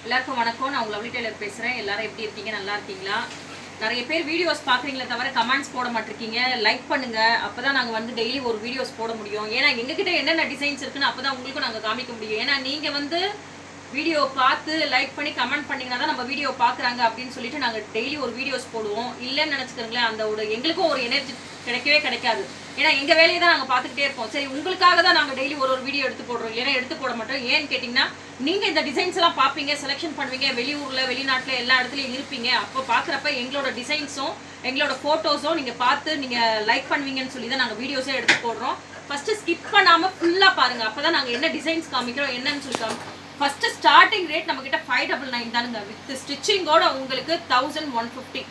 எல்லாருக்கும் வணக்கம். நான் உங்கள் லவ்லி டெய்லர் பேசுகிறேன். எல்லாரும் எப்படி இருக்கீங்க? நல்லா இருக்கீங்களா? நிறைய பேர் வீடியோஸ் பார்க்குறீங்களே தவிர கமெண்ட்ஸ் போட மாட்டிருக்கீங்க. லைக் பண்ணுங்கள். அப்போ தான் நாங்கள் வந்து டெய்லி ஒரு வீடியோஸ் போட முடியும். ஏன்னா எங்ககிட்ட என்னென்ன டிசைன்ஸ் இருக்குன்னு அப்போ தான் உங்களுக்கும் நாங்கள் காமிக்க முடியும். ஏன்னா நீங்கள் வந்து வீடியோ பார்த்து லைக் பண்ணி கமெண்ட் பண்ணிங்கன்னா தான் நம்ம வீடியோ பார்க்குறாங்க அப்படின்னு சொல்லிட்டு நாங்கள் டெய்லி ஒரு வீடியோஸ் போடுவோம். இல்லைன்னு நினச்சிக்கிறீங்களேன், அந்த ஒரு எங்களுக்கும் ஒரு எனர்ஜி கிடைக்கவே கிடைக்காது. ஏன்னா எங்கள் வேலையை தான் நாங்கள் பார்த்துக்கிட்டே இருப்போம். சரி, உங்களுக்காக தான் நாங்கள் டெய்லி ஒரு வீடியோ எடுத்து போடுறோம். இல்லைன்னா எடுத்து போட மாட்டோம். ஏன்னு கேட்டிங்கன்னா, நீங்கள் இந்த டிசைன்ஸ் எல்லாம் பார்ப்பீங்க, செலெக்ஷன் பண்ணுவீங்க, வெளியூரில் வெளிநாட்டில் எல்லா இடத்துலையும் இருப்பீங்க. அப்போ பார்க்குறப்ப எங்களோட டிசைன்ஸும் எங்களோட ஃபோட்டோஸும் நீங்கள் பார்த்து நீங்கள் லைக் பண்ணுவீங்கன்னு சொல்லி தான் நாங்கள் வீடியோஸே எடுத்து போடுறோம். ஃபஸ்ட்டு ஸ்கிப் பண்ணாமல் ஃபுல்லாக பாருங்கள். அப்போ தான் நாங்கள் என்ன டிசைன்ஸ் காமிக்கிறோம் என்னன்னு சொல்லி ஃபஸ்ட்டு ஸ்டார்டிங் ரேட் நம்மக்கிட்ட 599 தானுங்க. வித் ஸ்டிச்சிங்கோட உங்களுக்கு 1150.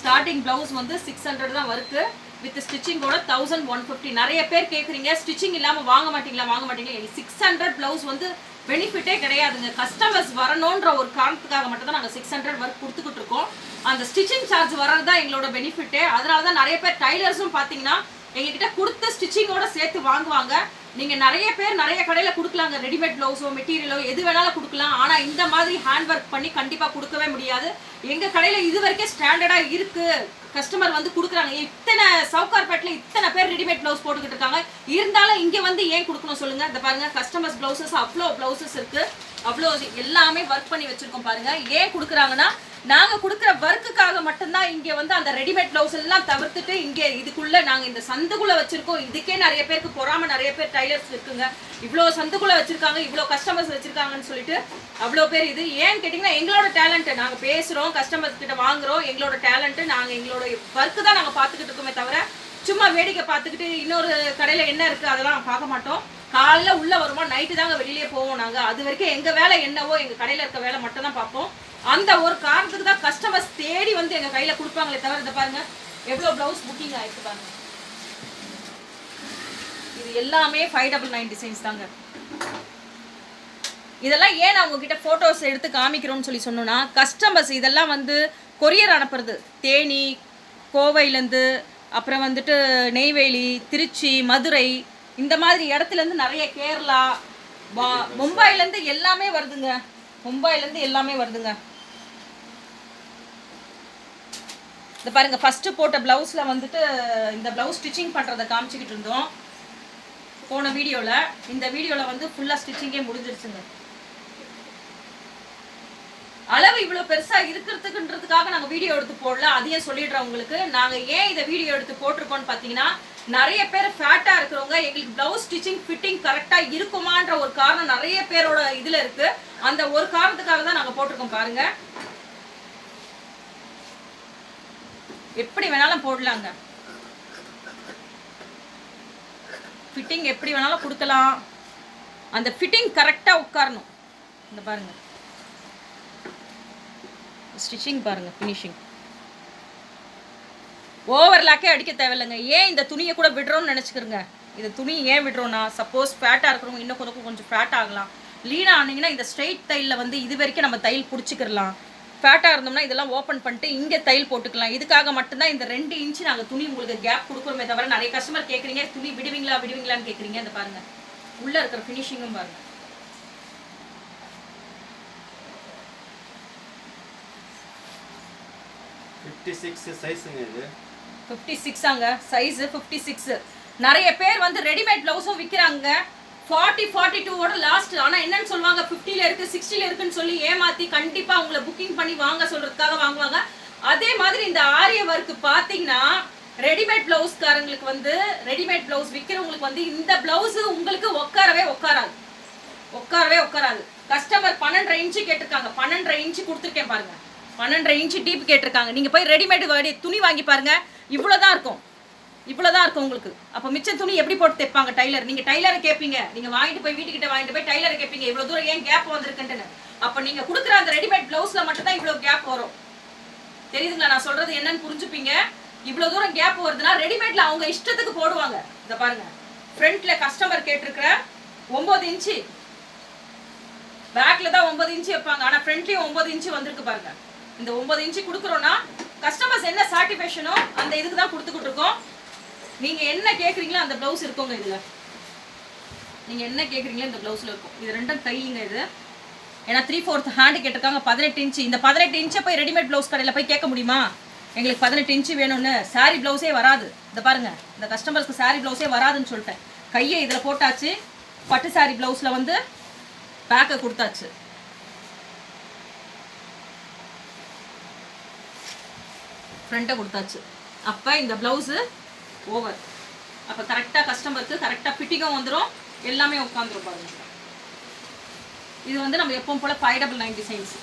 ஸ்டார்டிங் ப்ளவுஸ் வந்து 600 தான் வருது. வித் ஸ்டிச்சிங்கோட 1150. நிறைய பேர் கேட்குறீங்க, ஸ்டிச்சிங் இல்லாமல் வாங்க மாட்டீங்களா 600 ப்ளவுஸ் வந்து பெனிஃபிட்டே கிடையாதுங்க. கஸ்டமர்ஸ் வரணுன்ற ஒரு காரணத்துக்காக மட்டும் தான் நாங்கள் 600 ஒர்க் கொடுத்துக்கிட்டு இருக்கோம். அந்த ஸ்டிச்சிங் சார்ஜ் வர்றது தான் எங்களோட பெனிஃபிட்டே. அதனால தான் நிறைய பேர் டைலர்ஸும் பார்த்தீங்கன்னா எங்ககிட்ட கொடுத்த ஸ்டிச்சிங்கோட சேர்த்து வாங்குவாங்க. நீங்கள் நிறைய பேர் நிறைய கடையில் கொடுக்கலாங்க. ரெடிமேட் ப்ளவுஸோ மெட்டீரியலோ எது வேணாலும் கொடுக்கலாம். ஆனால் இந்த மாதிரி ஹேண்ட் ஒர்க் பண்ணி கண்டிப்பாக கொடுக்கவே முடியாது. எங்கள் கடையில் இது வரைக்கும் ஸ்டாண்டர்டாக இருக்குது. கஸ்டமர் வந்து கொடுக்குறாங்க. இத்தனை சவுகார்பேட்டில் இத்தனை பேர் ரெடிமேட் ப்ளவுஸ் போட்டுக்கிட்டு இருக்காங்க. இருந்தாலும் இங்கே வந்து ஏன் கொடுக்கணும் சொல்லுங்கள்? இந்த பாருங்கள், கஸ்டமர்ஸ் ப்ளவுசஸ் அவ்வளோ ப்ளவுசஸ் இருக்குது. அவ்வளோ எல்லாமே ஒர்க் பண்ணி வச்சுருக்கோம் பாருங்கள். ஏன் கொடுக்குறாங்கன்னா, நாங்கள் கொடுக்குற ஒர்க்குக்காக மட்டும்தான் இங்கே வந்து அந்த ரெடிமேட் ப்ளவுஸ் எல்லாம் தவிர்த்துட்டு இங்கே இதுக்குள்ளே நாங்கள் இந்த சந்துக்குள்ளே வச்சுருக்கோம். இதுக்கே நிறைய பேருக்கு பொறாமல் நிறைய பேர் டைலர்ஸ் இருக்குங்க. இவ்வளோ சந்துக்குள்ளே வச்சுருக்காங்க, இவ்வளோ கஸ்டமர்ஸ் வச்சுருக்காங்கன்னு சொல்லிட்டு அவ்வளோ பேர். இது ஏன்னு கேட்டிங்கன்னா, எங்களோட டேலண்ட்டு நாங்கள் பேசுகிறோம், கஸ்டமர்ஸ் கிட்ட வாங்குகிறோம். எங்களோட டேலண்ட்டு நாங்கள் எங்களோட ஒர்க்கு தான் நாங்கள் பார்த்துக்கிட்டு இருக்கோமே தவிர சும்மா வேடிக்கை பார்த்துக்கிட்டு இன்னொரு கடையில் என்ன இருக்குது அதெல்லாம் பார்க்க மாட்டோம். காலைல உள்ளே வருவோம், நைட்டு தாங்க வெளியிலே போவோம். நாங்கள் அது வரைக்கும் எங்கள் வேலை என்னவோ எங்கள் கடையில் இருக்க வேலை மட்டும் தான் பார்ப்போம். அந்த ஒரு காரணத்துக்கு தான் கஸ்டமர்ஸ் தேடி வந்து எங்கள் கையில் கொடுப்பாங்களே தவிர. இதை பாருங்கள், எவ்வளோ ப்ளவுஸ் புக்கிங் ஆகிட்டு பாருங்க. இது எல்லாமே 599 டிசைன்ஸ் தாங்க. இதெல்லாம் ஏன் நான் உங்ககிட்ட ஃபோட்டோஸ் எடுத்து காமிக்கிறோன்னு சொல்லி சொன்னோன்னா, கஸ்டமர்ஸ் இதெல்லாம் வந்து கொரியர் அனுப்புறது தேனி, கோவையிலேருந்து, அப்புறம் வந்துட்டு நெய்வேலி, திருச்சி, மதுரை, இந்த மாதிரி இடத்துலேருந்து நிறைய கேரளா, மும்பைலேருந்து எல்லாமே வருதுங்க. மும்பைலேருந்து எல்லாமே வருதுங்க. இந்த பாருங்கள், ஃபஸ்ட்டு போட்ட ப்ளவுஸில் வந்துட்டு இந்த ப்ளவுஸ் ஸ்டிச்சிங் பண்ணுறதை காமிச்சிக்கிட்டு இருந்தோம் போன வீடியோவில். இந்த வீடியோவில் வந்து ஃபுல்லாக ஸ்டிச்சிங்கே முடிஞ்சிருச்சுங்க. அளவு இவ்வளோ பெருசாக இருக்கிறதுக்குன்றதுக்காக நாங்கள் வீடியோ எடுத்து போடல. அதையும் சொல்லிடுறோம் உங்களுக்கு. நாங்கள் ஏன் இதை வீடியோ எடுத்து போட்டிருக்கோன்னு பார்த்தீங்கன்னா, நிறைய பேர் ஃபேட்டாக இருக்கிறவங்க எங்களுக்கு ப்ளவுஸ் ஸ்டிச்சிங் ஃபிட்டிங் கரெக்டாக இருக்குமான்ற ஒரு காரணம் நிறைய பேரோட இதில் இருக்குது. அந்த ஒரு காரணத்துக்காக தான் நாங்கள் போட்டிருக்கோம் பாருங்கள். எப்படி வேணாலும் போடலாங்க. ஃபிட்டிங் எப்படி வேணாலும் கொடுக்கலாம். அந்த ஃபிட்டிங் கரெக்டாக உட்காரணும். இந்த பாருங்கள், ஸ்டிச்சிங் பாருங்கள், ஃபினிஷிங் ஓவர்லாக்கே அடிக்க தேவையில்லைங்க. ஏன் இந்த துணியை கூட விடுறோன்னு நினச்சிக்கிறங்க. இந்த துணி ஏன் விடுறோன்னா, சப்போஸ் ஃபேட்டாக இருக்கிறவங்க இன்னும் கொஞ்சம் ஃபேட் ஆகலாம். லீனாக ஆனீங்கன்னா இந்த ஸ்ட்ரெயிட் தையலில் வந்து இது வரைக்கும் நம்ம தையல் பிடிச்சிக்கிறலாம். ஃபேட்டாக இருந்தோம்னா இதெல்லாம் ஓப்பன் பண்ணிட்டு இங்கே தையல் போட்டுக்கலாம். இதுக்காக மட்டும்தான் இந்த 2 இன்ச்சு நாங்கள் துணி உங்களுக்கு கேப் கொடுக்குறோமே தவிர. நிறைய கஸ்டமர் கேட்குறீங்க, துணி விடுவீங்களான்னு கேட்குறீங்க. இந்த பாருங்கள், உள்ளே இருக்கிற ஃபினிஷிங்கும் பாருங்கள். சைஸுங்க இது 56ஆங்க. சைஸு 56. நிறைய பேர் வந்து ரெடிமேட் ப்ளவுஸும் விற்கிறாங்க 40-42ஓட லாஸ்ட். ஆனால் என்னன்னு சொல்லுவாங்க, 50ல் இருக்குது 60ல் இருக்குன்னு சொல்லி ஏமாற்றி கண்டிப்பாக உங்களை புக்கிங் பண்ணி வாங்க சொல்கிறதுக்காக வாங்குவாங்க. அதே மாதிரி இந்த ஆரிய ஒர்க்கு பார்த்தீங்கன்னா, ரெடிமேட் ப்ளவுஸ்காரங்களுக்கு வந்து ரெடிமேட் ப்ளவுஸ் விற்கிறவங்களுக்கு வந்து இந்த ப்ளவுஸு உங்களுக்கு உட்காரவே உட்காராது. கஸ்டமர் 12.5 இன்ச்சு கேட்டிருக்காங்க. 12.5 இன்ச்சு கொடுத்துருக்கேன் பாருங்கள். 12.5 இன்ச்சு டீப் கேட்டிருக்காங்க. நீங்கள் போய் ரெடிமேடு துணி வாங்கி பாருங்கள், இவ்வளோதான் இருக்கும் உங்களுக்கு. அப்போ மிச்ச துணி எப்படி போட்டு தைப்பாங்க டைலர்? நீங்கள் டைலரை கேட்பீங்க, நீங்கள் வாங்கிட்டு போய் வீட்டுக்கிட்ட வாங்கிட்டு போய் டைலரை கேட்பீங்க, இவ்வளோ தூரம் ஏன் கேப் வந்திருக்குன்ட்டுன்னு. அப்போ நீங்கள் கொடுக்குற அந்த ரெடிமேட் ப்ளவுஸில் மட்டும்தான் இவ்வளோ கேப் வரும். தெரியுதுங்களா நான் சொல்கிறது என்னன்னு புரிஞ்சுப்பீங்க. இவ்வளோ தூரம் கேப் வருதுன்னா ரெடிமேடில் அவங்க இஷ்டத்துக்கு போடுவாங்க. இதை பாருங்கள், ஃப்ரண்ட்டில் கஸ்டமர் கேட்டிருக்கிற 9 இன்ச்சு, பேக்கில் தான் 9 இன்ச்சு வைப்பாங்க. ஆனால் ஃப்ரண்ட்லேயும் 9 இன்ச்சு வந்திருக்கு பாருங்கள். இந்த 9 இன்ச்சு கொடுக்குறோன்னா கஸ்டமர்ஸ் என்ன சாட்டிஸ்ஃபேக்ஷனோ அந்த இதுக்கு தான் கொடுத்துக்கிட்டு இருக்கோம். நீங்கள் என்ன கேட்குறீங்களோ அந்த ப்ளவுஸ் இருக்குங்க. இதில் நீங்கள் என்ன கேட்குறீங்களோ இந்த ப்ளவுஸில் இருக்கும். இது ரெண்டும் கைங்க. இது ஏன்னா 3/4 ஹேண்டு கேட்டிருக்காங்க 18 இன்ச்சு. இந்த 18 இன்ச்சை போய் ரெடிமேட் ப்ளவுஸ் கடையில் போய் கேட்க முடியுமா? எங்களுக்கு 18 இன்ச்சு வேணும்னு. சாரீ ப்ளவுஸே வராது. இந்த பாருங்கள், இந்த கஸ்டமர்ஸ்க்கு சாரீ ப்ளவுஸே வராதுன்னு சொல்லிட்டேன். கையை இதில் போட்டாச்சு. பட்டு சாரீ ப்ளவுஸில் வந்து பேக்கை கொடுத்தாச்சு. ஃப்ரண்ட்டை கொடுத்தாச்சு. அப்போ இந்த ப்ளவுஸு ஓவர். அப்போ கரெக்டாக கஸ்டமருக்கு கரெக்டாக ஃபிட்டிங்கும் வந்துடும், எல்லாமே உட்காந்துரும் பாருங்க. இது வந்து நம்ம எப்பவும் போல் 599 டிசைன்ஸ்.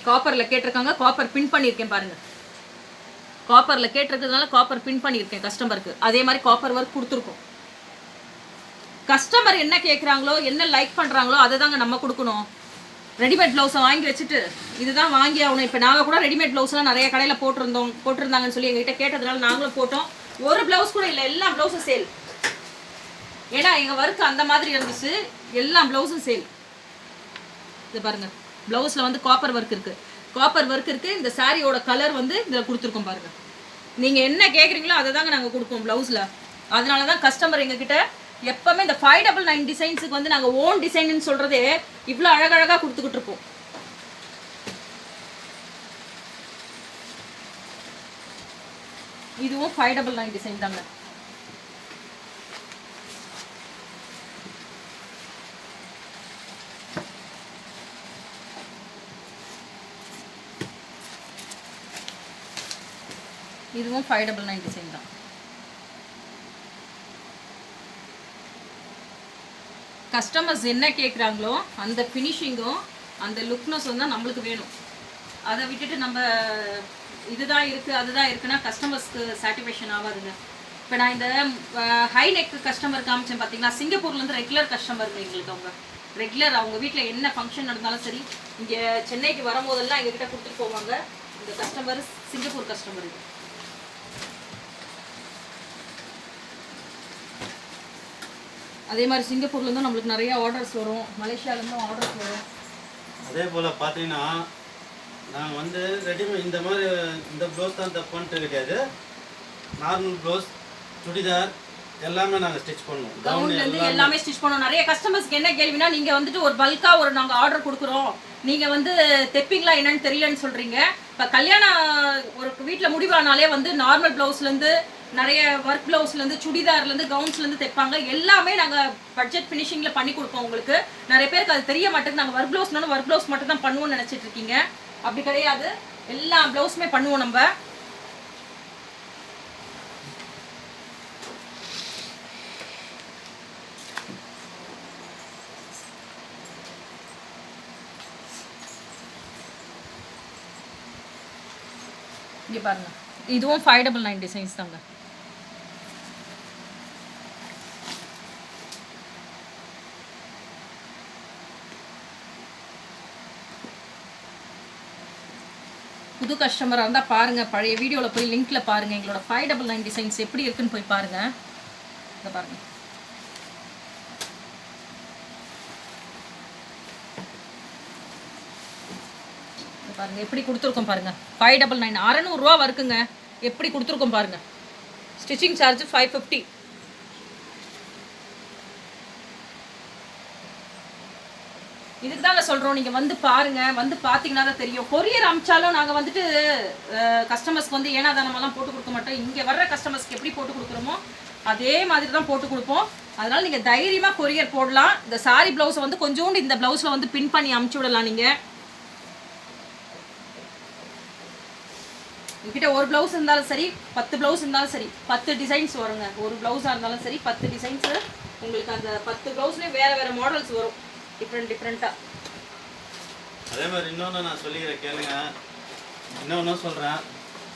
காப்பரில் கேட்டிருக்காங்க, காப்பர் பின் பண்ணியிருக்கேன் பாருங்கள். காப்பரில் கேட்டிருக்கிறதுனால காப்பர் பின் பண்ணியிருக்கேன் கஸ்டமருக்கு. அதே மாதிரி காப்பர் ஒர்க் கொடுத்துருக்கோம். கஸ்டமர் என்ன கேட்குறாங்களோ, என்ன லைக் பண்ணுறாங்களோ அதை தாங்க நம்ம கொடுக்கணும். ரெடிமேட் ப்ளவுஸை வாங்கி வச்சுட்டு இதுதான் வாங்கி ஆகணும். இப்போ நாங்கள் கூட ரெடிமேட் ப்ளவுஸ்லாம் நிறைய கடையில் போட்டிருந்தாங்கன்னு சொல்லி எங்ககிட்ட கேட்டதுனால நாங்களும் போட்டோம். ஒரு ப்ளவுஸ் கூட இல்லை, எல்லா ப்ளவுஸும் சேல். ஏன்னா எங்கள் ஒர்க் அந்த மாதிரி இருந்துச்சு, எல்லா ப்ளவுஸும் சேல். இது பாருங்கள், ப்ளவுஸில் வந்து காப்பர் ஒர்க் இருக்குது. காப்பர் ஒர்க் இருக்குது. இந்த சாரியோட கலர் வந்து இதில் கொடுத்துருக்கோம் பாருங்கள். நீங்கள் என்ன கேட்குறீங்களோ அதை தாங்க நாங்கள் கொடுப்போம் ப்ளவுஸில். அதனால தான் கஸ்டமர் எங்ககிட்ட எப்பவுமே இந்த 599 டிசைன்ஸுக்கு வந்து நாங்கள் ஓன் டிசைன்னு சொல்கிறதே இவ்வளோ அழகழகாக கொடுத்துக்கிட்டு இருப்போம். இதுவும் 599 டிசைன் தாங்க. இதுவும் 599 டிசைன் தான். கஸ்டமர்ஸ் என்ன கேட்குறாங்களோ அந்த ஃபினிஷிங்கும் அந்த லுக்னஸும் தான் நம்மளுக்கு வேணும். அதை விட்டுட்டு நம்ம இதுதான் இருக்குது அதுதான் இருக்குன்னா கஸ்டமர்ஸ்க்கு சாட்டிஸ்ஃபேக்ஷன் ஆகாதுங்க. இப்போ நான் இந்த ஹை நெக் கஸ்டமர் காமிச்சேன் பார்த்தீங்களா, சிங்கப்பூர்லேருந்து ரெகுலர் கஸ்டமருங்க எங்களுக்கு. அவங்க ரெகுலர், அவங்க வீட்டில் என்ன ஃபங்க்ஷன் நடந்தாலும் சரி, இங்கே சென்னைக்கு வரும்போதெல்லாம் எங்ககிட்ட கொடுத்துட்டு போவாங்க. இந்த கஸ்டமர் சிங்கப்பூர் கஸ்டமர். இது அதே மாதிரி சிங்கப்பூர்லேருந்தும் நம்மளுக்கு நிறைய ஆர்டர்ஸ் வரும், மலேசியாவிலேருந்தும் ஆர்டர்ஸ் வரும். அதே போல் பார்த்தீங்கன்னா நாங்கள் வந்து ரெடிமேட் இந்த மாதிரி இந்த ப்ளவுஸ் தான் தப்புன்ட்டு கிடையாது. நார்மல் ப்ளவுஸ், சுடிதார் எல்லாமே நாங்கள் ஸ்டிச் பண்ணுவோம். கவுன்லேருந்து எல்லாமே ஸ்டிச் பண்ணுவோம். நிறைய கஸ்டமர்ஸ்க்கு என்ன கேள்வினா, நீங்கள் வந்துட்டு ஒரு பல்காக ஒரு நாங்கள் ஆர்டர் கொடுக்குறோம், நீங்கள் வந்து தைப்பீங்களா என்னன்னு தெரியலன்னு சொல்கிறீங்க. இப்போ கல்யாணம் ஒரு வீட்டில் முடிவானாலே வந்து நார்மல் ப்ளவுஸ்லேருந்து நிறைய ஒர்க் ப்ளவுஸ்லேருந்து சுடிதார்லேருந்து கவுன்ஸ்லேருந்து தைப்பாங்க. எல்லாமே நாங்கள் பட்ஜெட் ஃபினிஷிங்கில் பண்ணி கொடுப்போம் உங்களுக்கு. நிறைய பேருக்கு அது தெரிய மாட்டேங்குது. நாங்கள் ஒர்க் ப்ளவுஸ்னாலும் ஒர்க் ப்ளவுஸ் மட்டும் தான் பண்ணுவோம்னு நினச்சிட்டு இருக்கீங்க. அப்படி கிடையாது, எல்லா ப்ளவுஸுமே பண்ணுவோம் நம்ம. இங்கே பாருங்க, இதுவும் 599 டிசைன்ஸ் தாங்க. புது கஸ்டமராக இருந்தால் பாருங்கள், பழைய வீடியோவில் போய் லிங்க்கில் பாருங்கள், எங்களோட 599 டிசைன்ஸ் எப்படி இருக்குன்னு போய் பாருங்கள். இதை பாருங்கள், பாருங்கள் எப்படி கொடுத்துருக்கோம் பாருங்கள். 599 600 ரூபா இருக்குங்க. எப்படி கொடுத்துருக்கோம் பாருங்கள். Stitching charge 550. இதுக்கு தாங்க சொல்கிறோம், நீங்கள் வந்து பாருங்கள், வந்து பார்த்தீங்கன்னா தான் தெரியும். கொரியர் அமிச்சாலும் நாங்கள் வந்துட்டு கஸ்டமர்ஸ்க்கு வந்து ஏனாதானமெல்லாம் போட்டு கொடுக்க மாட்டோம். இங்கே வர்ற கஸ்டமர்ஸ்க்கு எப்படி போட்டு கொடுக்குறோமோ அதே மாதிரி தான் போட்டு கொடுப்போம். அதனால் நீங்கள் தைரியமாக கொரியர் போடலாம். இந்த சாரி ப்ளவுஸை வந்து கொஞ்சோண்டு இந்த ப்ளவுஸில் வந்து பின் பண்ணி அமுச்சு விடலாம். நீங்கள் உங்ககிட்ட ஒரு ப்ளவுஸ் இருந்தாலும் சரி, 10 ப்ளவுஸ் இருந்தாலும் சரி, 10 டிசைன்ஸ் வருங்க. ஒரு ப்ளவுஸாக இருந்தாலும் சரி 10 டிசைன்ஸு உங்களுக்கு. அந்த 10 ப்ளவுஸ்லேயும் வேறு வேறு மாடல்ஸ் வரும், டிஃப்ரெண்ட்டாக. அதே மாதிரி இன்னொன்று நான் சொல்லிக்கிறேன் கேளுங்க. இன்னொன்று சொல்கிறேன்,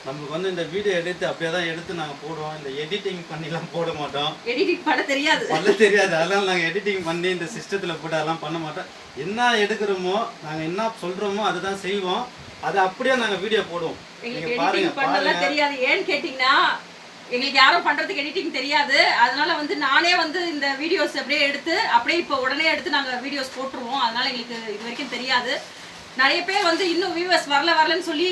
நம்மளுக்கு வந்து இந்த வீடியோ எடுத்து அப்படியே தான் எடுத்து நாங்கள் போடுவோம். இந்த எடிட்டிங் பண்ணிலாம் போட மாட்டோம். எடிட்டிங் பண்ண தெரியாது. அதெல்லாம் நாங்கள் எடிட்டிங் பண்ணி இந்த சிஸ்டத்தில் போட்டு அதெல்லாம் பண்ண மாட்டோம். என்ன எடுக்கிறோமோ நாங்கள் என்ன சொல்கிறோமோ அதுதான் செய்வோம். அதை அப்படியே நாங்கள் வீடியோ போடுவோம். எங்களுக்கு எடிட்டிங் பண்ணலாம் தெரியாது. ஏன்னு கேட்டிங்கன்னா, எங்களுக்கு யாரும் பண்ணுறதுக்கு எடிட்டிங் தெரியாது. அதனால வந்து நானே வந்து இந்த வீடியோஸ் அப்படியே எடுத்து அப்படியே இப்போ உடனே எடுத்து நாங்கள் வீடியோஸ் போட்டுருவோம். அதனால எங்களுக்கு இது வரைக்கும் தெரியாது. நிறைய பேர் வந்து இன்னும் வியூவர்ஸ் வரலன்னு சொல்லி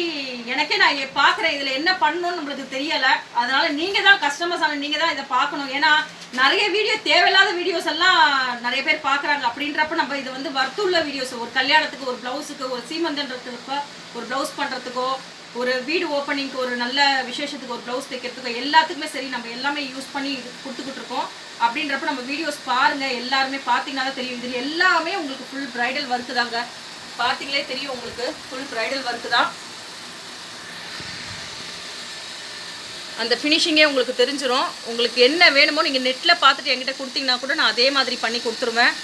எனக்கே நான் பார்க்குறேன் இதில் என்ன பண்ணணும்னு நம்மளுக்கு தெரியலை. அதனால நீங்கள் தான் கஸ்டமர்ஸ் நீங்கள் தான் இதை பார்க்கணும். ஏன்னா நிறைய வீடியோ தேவையில்லாத வீடியோஸ் எல்லாம் நிறைய பேர் பார்க்குறாங்க. அப்படின்றப்ப நம்ம இது வந்து வர்த்துள்ள வீடியோஸ், ஒரு கல்யாணத்துக்கு, ஒரு ப்ளவுஸுக்கு, ஒரு சீமந்தன்றதுக்கு, ஒரு ப்ளவுஸ் பண்ணுறதுக்கோ, ஒரு வீடு ஓப்பனிங்க்கு, ஒரு நல்ல விசேஷத்துக்கு ஒரு ப்ளவுஸ் தைக்கிறதுக்கோ எல்லாத்துக்குமே சரி நம்ம எல்லாமே யூஸ் பண்ணி கொடுத்துக்கிட்டு இருக்கோம். அப்படின்றப்ப நம்ம வீடியோஸ் பாருங்கள், எல்லாருமே பார்த்தீங்கன்னா தான் தெரியும். இதில் எல்லாமே உங்களுக்கு ஃபுல் ப்ரைடல் ஒர்க்கு தாங்க. பார்த்தீங்களே தெரியும் உங்களுக்கு, ஃபுல் ப்ரைடல் ஒர்க்கு தான். அந்த ஃபினிஷிங்கே உங்களுக்கு தெரிஞ்சிடும். உங்களுக்கு என்ன வேணுமோ நீங்கள் நெட்டில் பார்த்துட்டு என்கிட்ட கொடுத்தீங்கன்னா கூட நான் அதே மாதிரி பண்ணி கொடுத்துருவேன்.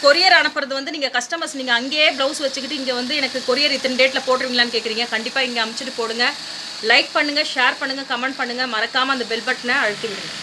கொரியர் அனுப்புறது வந்து நீங்கள் கஸ்டமர்ஸ் நீங்கள் அங்கேயே ப்ளவுஸ் வச்சுக்கிட்டு இங்கே வந்து எனக்கு கொரியர் இத்தனை டேட்டில் போடுறீங்களான்னு கேட்குறீங்க. கண்டிப்பாக இங்கே அமுச்சிட்டு போடுங்க. லைக் பண்ணுங்கள், ஷேர் பண்ணுங்கள், கமெண்ட் பண்ணுங்கள். மறக்காமல் அந்த பெல் பட்டனை அழுத்தி விடுங்க.